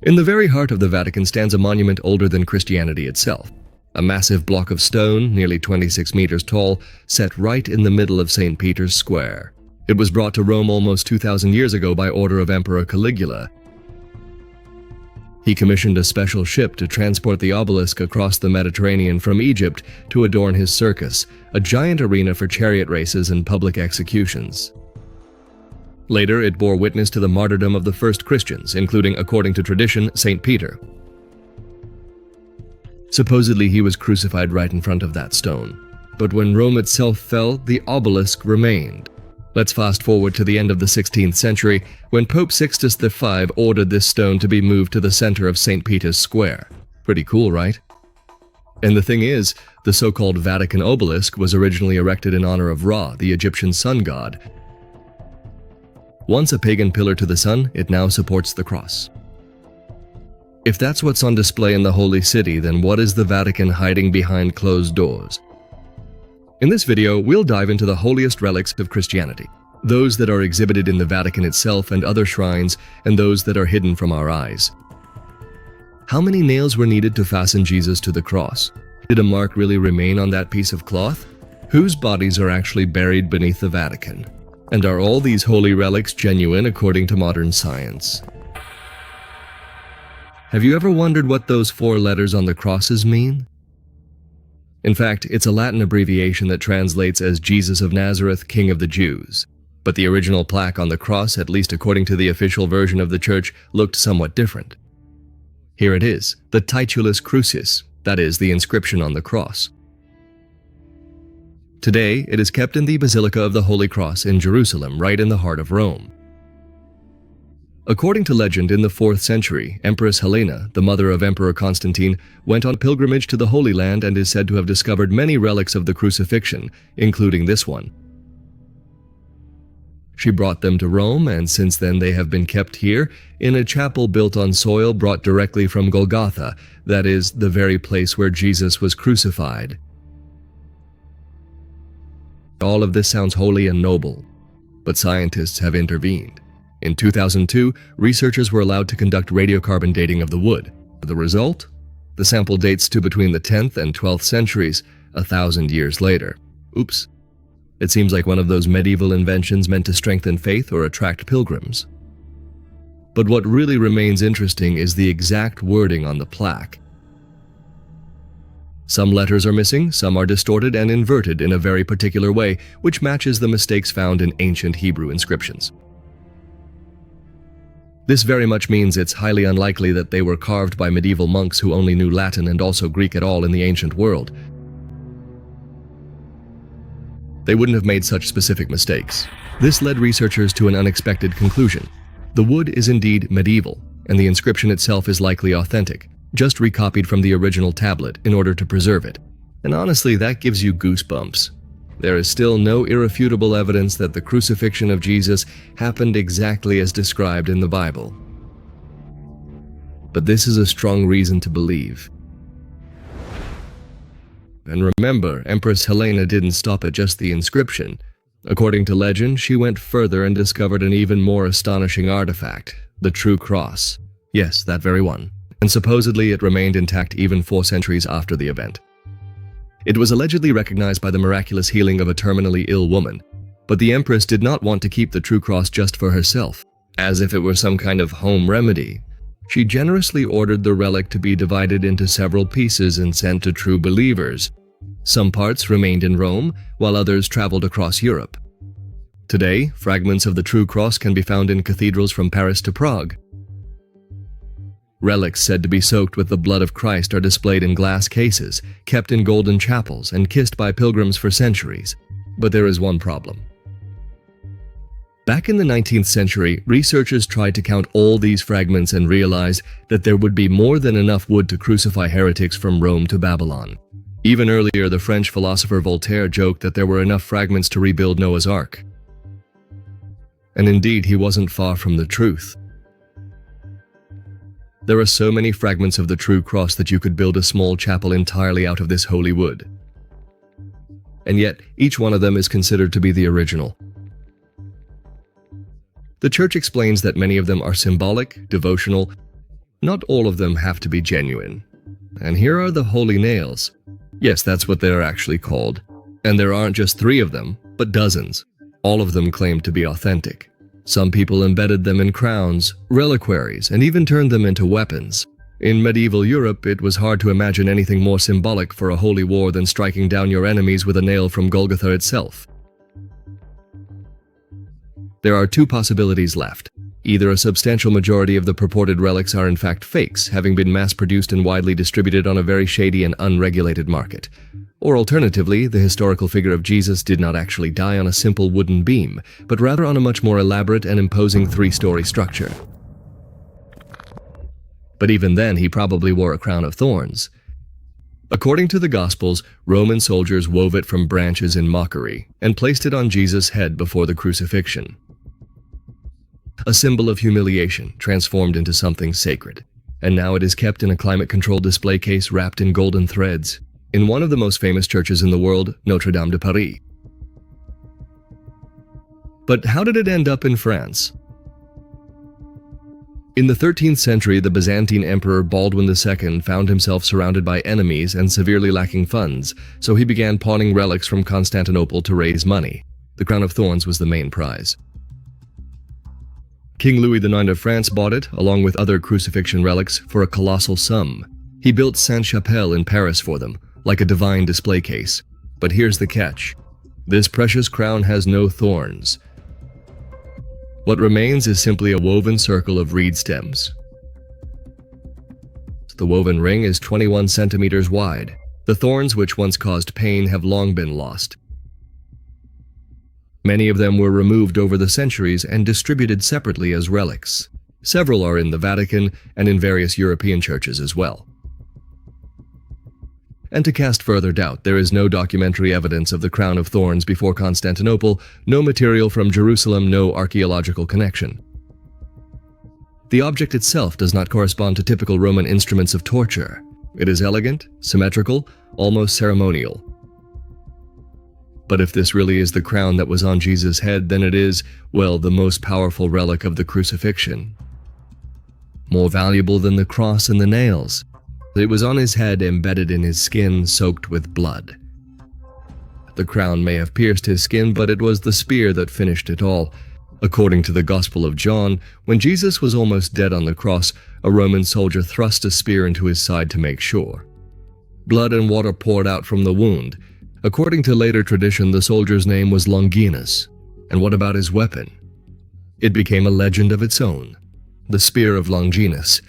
In the very heart of the Vatican stands a monument older than Christianity itself. A massive block of stone, nearly 26 meters tall, set right in the middle of St. Peter's Square. It was brought to Rome almost 2,000 years ago by order of Emperor Caligula. He commissioned a special ship to transport the obelisk across the Mediterranean from Egypt to adorn his circus, a giant arena for chariot races and public executions. Later, it bore witness to the martyrdom of the first Christians, including, according to tradition, St. Peter. Supposedly, he was crucified right in front of that stone. But when Rome itself fell, the obelisk remained. Let's fast forward to the end of the 16th century, when Pope Sixtus V ordered this stone to be moved to the center of St. Peter's Square. Pretty cool, right? And the thing is, the so-called Vatican obelisk was originally erected in honor of Ra, the Egyptian sun god. Once a pagan pillar to the sun, it now supports the cross. If that's what's on display in the Holy City, then what is the Vatican hiding behind closed doors? In this video, we'll dive into the holiest relics of Christianity, those that are exhibited in the Vatican itself and other shrines, and those that are hidden from our eyes. How many nails were needed to fasten Jesus to the cross? Did a mark really remain on that piece of cloth? Whose bodies are actually buried beneath the Vatican? And are all these holy relics genuine according to modern science? Have you ever wondered what those 4 letters on the crosses mean? In fact, it's a Latin abbreviation that translates as Jesus of Nazareth, King of the Jews. But the original plaque on the cross, at least according to the official version of the church, looked somewhat different. Here it is, the Titulus Crucis, that is, the inscription on the cross. Today, it is kept in the Basilica of the Holy Cross in Jerusalem, right in the heart of Rome. According to legend, in the 4th century, Empress Helena, the mother of Emperor Constantine, went on pilgrimage to the Holy Land and is said to have discovered many relics of the crucifixion, including this one. She brought them to Rome, and since then they have been kept here, in a chapel built on soil brought directly from Golgotha, that is, the very place where Jesus was crucified. All of this sounds holy and noble, but scientists have intervened. In 2002, researchers were allowed to conduct radiocarbon dating of the wood. The result? The sample dates to between the 10th and 12th centuries, 1,000 years later. Oops. It seems like one of those medieval inventions meant to strengthen faith or attract pilgrims. But what really remains interesting is the exact wording on the plaque. Some letters are missing, some are distorted and inverted in a very particular way, which matches the mistakes found in ancient Hebrew inscriptions. This very much means it's highly unlikely that they were carved by medieval monks who only knew Latin and also Greek at all in the ancient world. They wouldn't have made such specific mistakes. This led researchers to an unexpected conclusion. The wood is indeed medieval, and the inscription itself is likely authentic, just recopied from the original tablet in order to preserve it. And honestly, that gives you goosebumps. There is still no irrefutable evidence that the crucifixion of Jesus happened exactly as described in the Bible. But this is a strong reason to believe. And remember, Empress Helena didn't stop at just the inscription. According to legend, she went further and discovered an even more astonishing artifact, the true cross. Yes, that very one. And supposedly it remained intact even 4 centuries after the event. It was allegedly recognized by the miraculous healing of a terminally ill woman, but the Empress did not want to keep the true cross just for herself, as if it were some kind of home remedy. She generously ordered the relic to be divided into several pieces and sent to true believers. Some parts remained in Rome, while others traveled across Europe. Today, fragments of the true cross can be found in cathedrals from Paris to Prague. Relics said to be soaked with the blood of Christ are displayed in glass cases, kept in golden chapels, and kissed by pilgrims for centuries. But there is one problem. Back in the 19th century, researchers tried to count all these fragments and realized that there would be more than enough wood to crucify heretics from Rome to Babylon. Even earlier, the French philosopher Voltaire joked that there were enough fragments to rebuild Noah's Ark. And indeed, he wasn't far from the truth. There are so many fragments of the true cross that you could build a small chapel entirely out of this holy wood. And yet, each one of them is considered to be the original. The Church explains that many of them are symbolic, devotional, Not all of them have to be genuine. And here are the holy nails. Yes, that's what they're actually called. And there aren't just 3 of them, but dozens. All of them claim to be authentic. Some people embedded them in crowns, reliquaries, and even turned them into weapons. In medieval Europe, it was hard to imagine anything more symbolic for a holy war than striking down your enemies with a nail from Golgotha itself. There are 2 possibilities left. Either a substantial majority of the purported relics are in fact fakes, having been mass-produced and widely distributed on a very shady and unregulated market. Or alternatively, the historical figure of Jesus did not actually die on a simple wooden beam, but rather on a much more elaborate and imposing 3-story structure. But even then, he probably wore a crown of thorns. According to the Gospels, Roman soldiers wove it from branches in mockery and placed it on Jesus' head before the crucifixion. A symbol of humiliation transformed into something sacred, and now it is kept in a climate-controlled display case wrapped in golden threads in one of the most famous churches in the world, Notre Dame de Paris. But how did it end up in France? In the 13th century, the Byzantine Emperor Baldwin II found himself surrounded by enemies and severely lacking funds, so he began pawning relics from Constantinople to raise money. The Crown of Thorns was the main prize. King Louis IX of France bought it, along with other crucifixion relics, for a colossal sum. He built Sainte-Chapelle in Paris for them, like a divine display case. But here's the catch. This precious crown has no thorns. What remains is simply a woven circle of reed stems. The woven ring is 21 centimeters wide. The thorns, which once caused pain, have long been lost. Many of them were removed over the centuries and distributed separately as relics. Several are in the Vatican and in various European churches as well. And to cast further doubt, there is no documentary evidence of the Crown of Thorns before Constantinople, no material from Jerusalem, no archaeological connection. The object itself does not correspond to typical Roman instruments of torture. It is elegant, symmetrical, almost ceremonial. But if this really is the crown that was on Jesus' head, then it is, well, the most powerful relic of the crucifixion. More valuable than the cross and the nails. It was on his head, embedded in his skin, soaked with blood. The crown may have pierced his skin, but it was the spear that finished it all. According to the Gospel of John, when Jesus was almost dead on the cross, a Roman soldier thrust a spear into his side to make sure. Blood and water poured out from the wound. According to later tradition, the soldier's name was Longinus. And what about his weapon? It became a legend of its own. The spear of Longinus.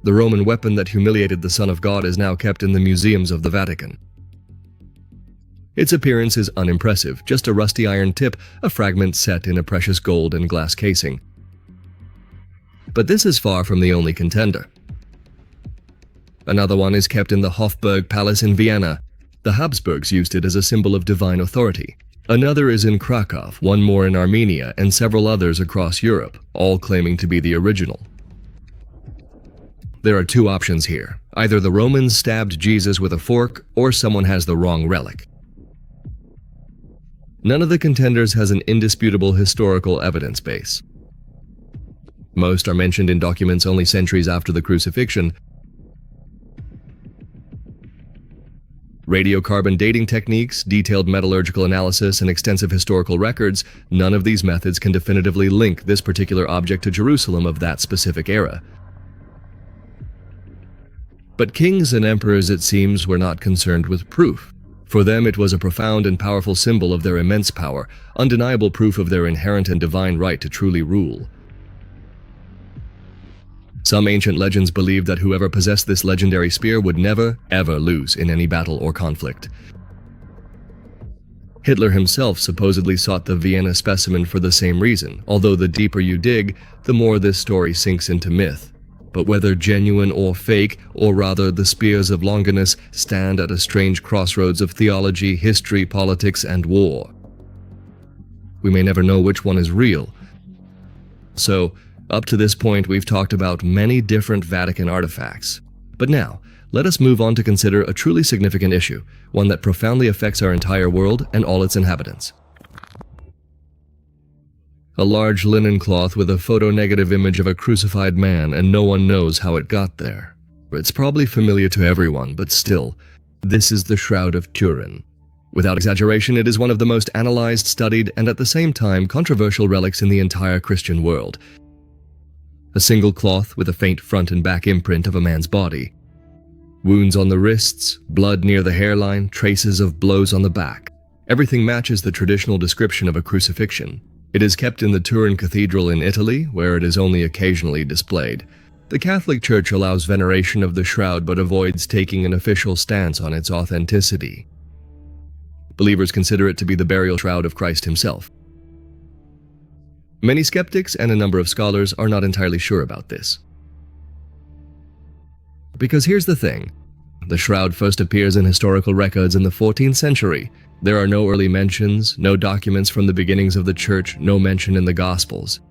The Roman weapon that humiliated the Son of God is now kept in the museums of the Vatican. Its appearance is unimpressive, just a rusty iron tip, a fragment set in a precious gold and glass casing. But this is far from the only contender. Another one is kept in the Hofburg Palace in Vienna. The Habsburgs used it as a symbol of divine authority. Another is in Krakow, one more in Armenia, and several others across Europe, all claiming to be the original. There are 2 options here. Either the Romans stabbed Jesus with a fork, or someone has the wrong relic. None of the contenders has an indisputable historical evidence base. Most are mentioned in documents only centuries after the crucifixion. Radiocarbon dating techniques, detailed metallurgical analysis, and extensive historical records, none of these methods can definitively link this particular object to Jerusalem of that specific era. But kings and emperors, it seems, were not concerned with proof. For them, it was a profound and powerful symbol of their immense power, undeniable proof of their inherent and divine right to truly rule. Some ancient legends believed that whoever possessed this legendary spear would never, ever lose in any battle or conflict. Hitler himself supposedly sought the Vienna specimen for the same reason, although the deeper you dig, the more this story sinks into myth. But whether genuine or fake, or rather the spears of Longinus, stand at a strange crossroads of theology, history, politics, and war. We may never know which one is real. So, up to this point, we've talked about many different Vatican artifacts. But now, let us move on to consider a truly significant issue, one that profoundly affects our entire world and all its inhabitants. A large linen cloth with a photonegative image of a crucified man, and no one knows how it got there. It's probably familiar to everyone, but still, this is the Shroud of Turin. Without exaggeration, it is one of the most analyzed, studied, and at the same time controversial relics in the entire Christian world. A single cloth with a faint front and back imprint of a man's body. Wounds on the wrists, blood near the hairline, traces of blows on the back. Everything matches the traditional description of a crucifixion. It is kept in the Turin Cathedral in Italy, where it is only occasionally displayed. The Catholic Church allows veneration of the shroud but avoids taking an official stance on its authenticity. Believers consider it to be the burial shroud of Christ himself. Many skeptics and a number of scholars are not entirely sure about this. Because here's the thing. The shroud first appears in historical records in the 14th century. There are no early mentions, no documents from the beginnings of the Church, no mention in the Gospels.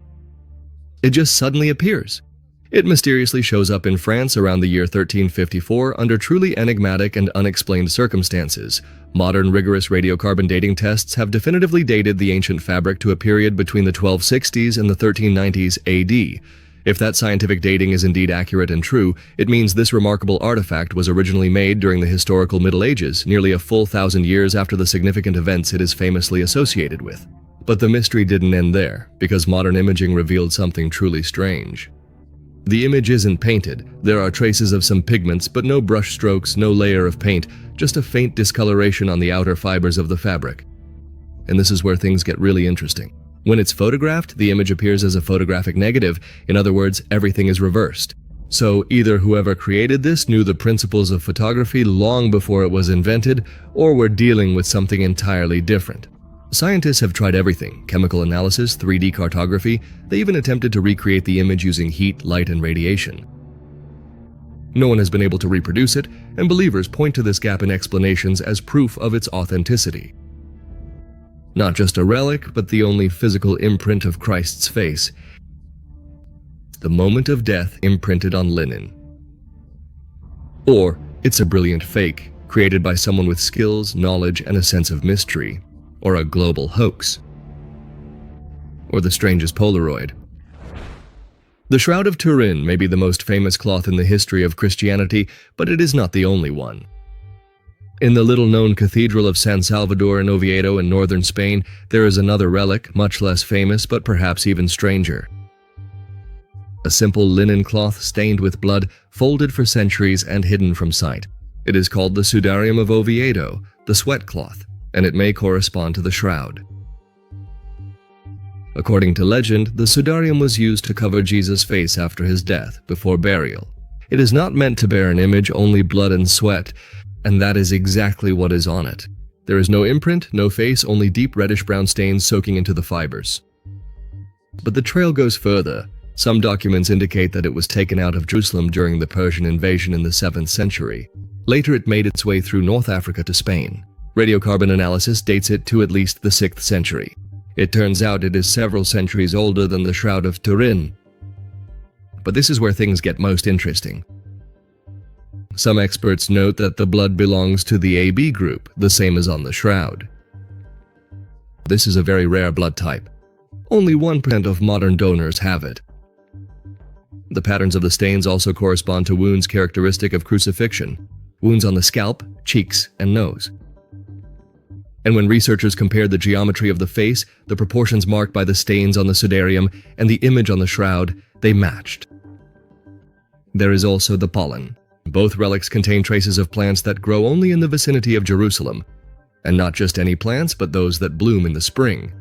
It just suddenly appears. It mysteriously shows up in France around the year 1354 under truly enigmatic and unexplained circumstances. Modern rigorous radiocarbon dating tests have definitively dated the ancient fabric to a period between the 1260s and the 1390s AD. If that scientific dating is indeed accurate and true, it means this remarkable artifact was originally made during the historical Middle Ages, nearly a full 1,000 years after the significant events it is famously associated with. But the mystery didn't end there, because modern imaging revealed something truly strange. The image isn't painted. There are traces of some pigments, but no brush strokes, no layer of paint, just a faint discoloration on the outer fibers of the fabric. And this is where things get really interesting. When it's photographed, the image appears as a photographic negative. In other words, everything is reversed. So either whoever created this knew the principles of photography long before it was invented, or were dealing with something entirely different. Scientists have tried everything: chemical analysis, 3D cartography. They even attempted to recreate the image using heat, light, and radiation. No one has been able to reproduce it, and believers point to this gap in explanations as proof of its authenticity. Not just a relic, but the only physical imprint of Christ's face. The moment of death imprinted on linen. Or it's a brilliant fake, created by someone with skills, knowledge, and a sense of mystery. Or a global hoax. Or the strangest Polaroid. The Shroud of Turin may be the most famous cloth in the history of Christianity, but it is not the only one. In the little-known Cathedral of San Salvador in Oviedo in northern Spain, there is another relic, much less famous but perhaps even stranger. A simple linen cloth stained with blood, folded for centuries and hidden from sight. It is called the Sudarium of Oviedo, the sweat cloth, and it may correspond to the shroud. According to legend, the Sudarium was used to cover Jesus' face after his death, before burial. It is not meant to bear an image, only blood and sweat, and that is exactly what is on it. There is no imprint, no face, only deep reddish-brown stains soaking into the fibers. But the trail goes further. Some documents indicate that it was taken out of Jerusalem during the Persian invasion in the 7th century. Later it made its way through North Africa to Spain. Radiocarbon analysis dates it to at least the 6th century. It turns out it is several centuries older than the Shroud of Turin. But this is where things get most interesting. Some experts note that the blood belongs to the AB group, the same as on the shroud. This is a very rare blood type. Only 1% of modern donors have it. The patterns of the stains also correspond to wounds characteristic of crucifixion, wounds on the scalp, cheeks, and nose. And when researchers compared the geometry of the face, the proportions marked by the stains on the Sudarium, and the image on the shroud, they matched. There is also the pollen. Both relics contain traces of plants that grow only in the vicinity of Jerusalem, and not just any plants, but those that bloom in the spring.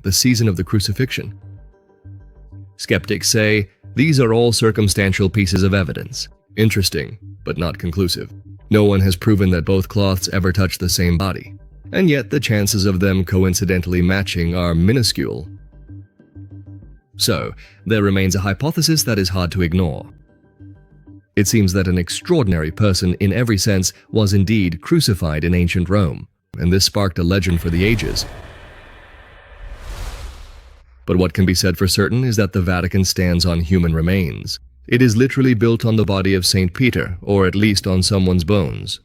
The season of the crucifixion. Skeptics say, these are all circumstantial pieces of evidence. Interesting, but not conclusive. No one has proven that both cloths ever touch the same body, and yet the chances of them coincidentally matching are minuscule. So, there remains a hypothesis that is hard to ignore. It seems that an extraordinary person in every sense was indeed crucified in ancient Rome, and this sparked a legend for the ages. But what can be said for certain is that the Vatican stands on human remains. It is literally built on the body of St. Peter, or at least on someone's bones.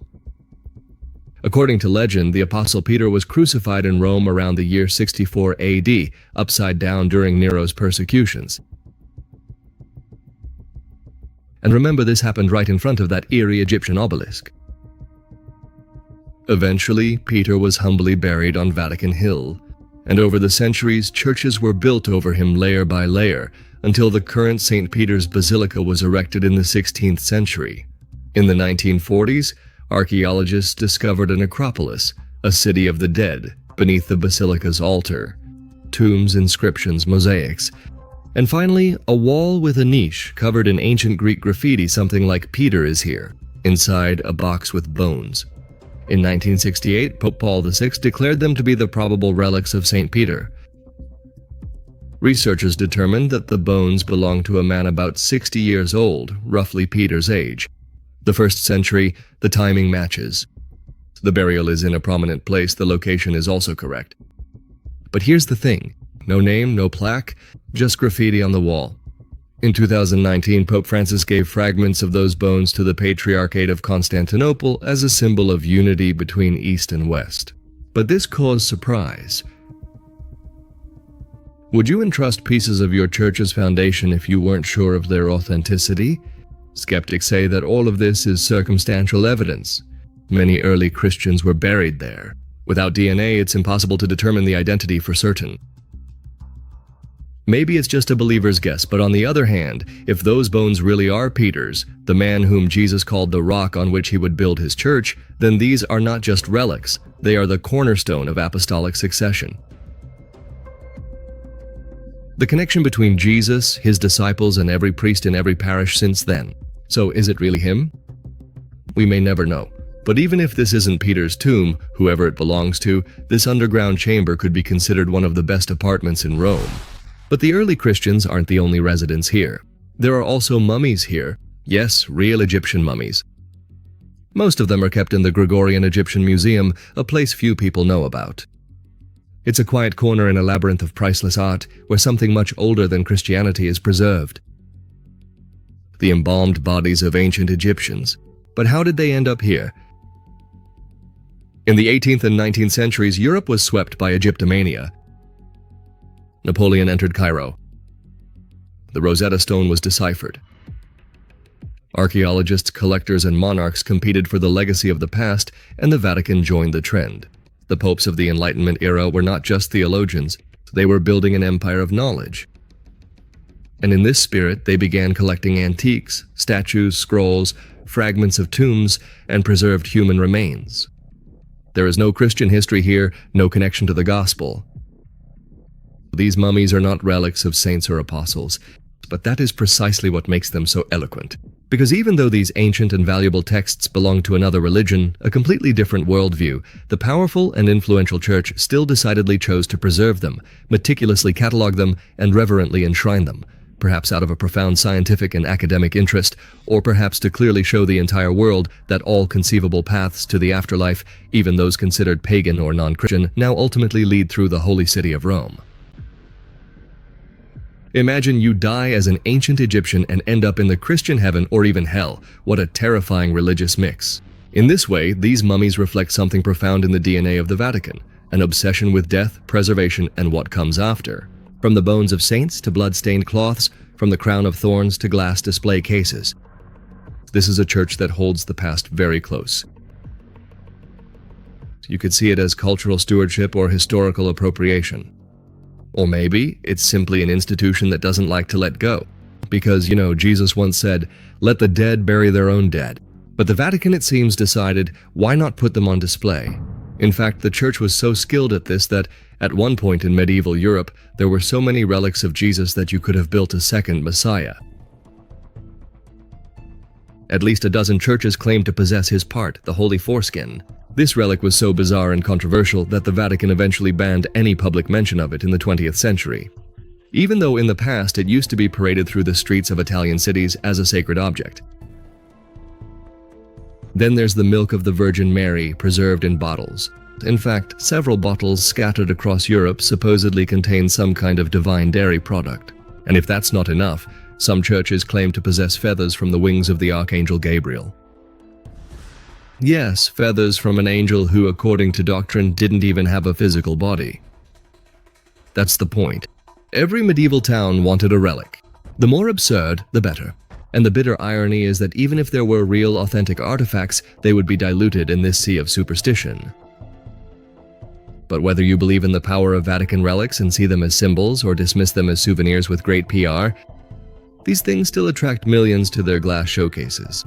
According to legend, the Apostle Peter was crucified in Rome around the year 64 AD, upside down during Nero's persecutions. And remember, this happened right in front of that eerie Egyptian obelisk. Eventually, Peter was humbly buried on Vatican Hill, and over the centuries, churches were built over him layer by layer, until the current St. Peter's Basilica was erected in the 16th century. In the 1940s, archaeologists discovered a necropolis, a city of the dead, beneath the basilica's altar. Tombs, inscriptions, mosaics. And finally, a wall with a niche covered in ancient Greek graffiti, something like "Peter is here." Inside, a box with bones. In 1968, Pope Paul VI declared them to be the probable relics of St. Peter. Researchers determined that the bones belonged to a man about 60 years old, roughly Peter's age. The 1st century, the timing matches. The burial is in a prominent place, the location is also correct. But here's the thing, no name, no plaque, just graffiti on the wall. In 2019, Pope Francis gave fragments of those bones to the Patriarchate of Constantinople as a symbol of unity between East and West. But this caused surprise. Would you entrust pieces of your church's foundation if you weren't sure of their authenticity? Skeptics say that all of this is circumstantial evidence. Many early Christians were buried there. Without DNA, it's impossible to determine the identity for certain. Maybe it's just a believer's guess, but on the other hand, if those bones really are Peter's, the man whom Jesus called the rock on which he would build his church, then these are not just relics, they are the cornerstone of apostolic succession. The connection between Jesus, his disciples, and every priest in every parish since then. So is it really him? We may never know. But even if this isn't Peter's tomb, whoever it belongs to, this underground chamber could be considered one of the best apartments in Rome. But the early Christians aren't the only residents here. There are also mummies here. Yes, real Egyptian mummies. Most of them are kept in the Gregorian Egyptian Museum, a place few people know about. It's a quiet corner in a labyrinth of priceless art where something much older than Christianity is preserved. The embalmed bodies of ancient Egyptians. But how did they end up here? In the 18th and 19th centuries, Europe was swept by Egyptomania. Napoleon entered Cairo. The Rosetta Stone was deciphered. Archaeologists, collectors, and monarchs competed for the legacy of the past, and the Vatican joined the trend. The popes of the Enlightenment era were not just theologians, they were building an empire of knowledge. And in this spirit, they began collecting antiques, statues, scrolls, fragments of tombs, and preserved human remains. There is no Christian history here, no connection to the gospel. These mummies are not relics of saints or apostles, but that is precisely what makes them so eloquent. Because even though these ancient and valuable texts belong to another religion, a completely different worldview, the powerful and influential church still decidedly chose to preserve them, meticulously catalog them, and reverently enshrine them, perhaps out of a profound scientific and academic interest, or perhaps to clearly show the entire world that all conceivable paths to the afterlife, even those considered pagan or non-Christian, now ultimately lead through the holy city of Rome. Imagine you die as an ancient Egyptian and end up in the Christian heaven or even hell. What a terrifying religious mix. In this way, these mummies reflect something profound in the DNA of the Vatican, an obsession with death, preservation, and what comes after. From the bones of saints to blood-stained cloths, from the Crown of Thorns to glass display cases. This is a church that holds the past very close. You could see it as cultural stewardship or historical appropriation. Or maybe it's simply an institution that doesn't like to let go. Because, Jesus once said, "Let the dead bury their own dead." But the Vatican, it seems, decided, why not put them on display? In fact, the church was so skilled at this that, at one point in medieval Europe, there were so many relics of Jesus that you could have built a second Messiah. At least a dozen churches claimed to possess his part, the Holy Foreskin. This relic was so bizarre and controversial that the Vatican eventually banned any public mention of it in the 20th century. Even though in the past it used to be paraded through the streets of Italian cities as a sacred object. Then there's the milk of the Virgin Mary, preserved in bottles. In fact, several bottles scattered across Europe supposedly contain some kind of divine dairy product. And if that's not enough, some churches claim to possess feathers from the wings of the Archangel Gabriel. Yes, feathers from an angel who, according to doctrine, didn't even have a physical body. That's the point. Every medieval town wanted a relic. The more absurd, the better. And the bitter irony is that even if there were real, authentic artifacts, they would be diluted in this sea of superstition. But whether you believe in the power of Vatican relics and see them as symbols or dismiss them as souvenirs with great PR, these things still attract millions to their glass showcases.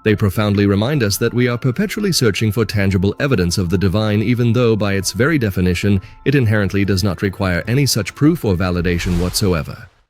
They profoundly remind us that we are perpetually searching for tangible evidence of the divine, even though, by its very definition, it inherently does not require any such proof or validation whatsoever.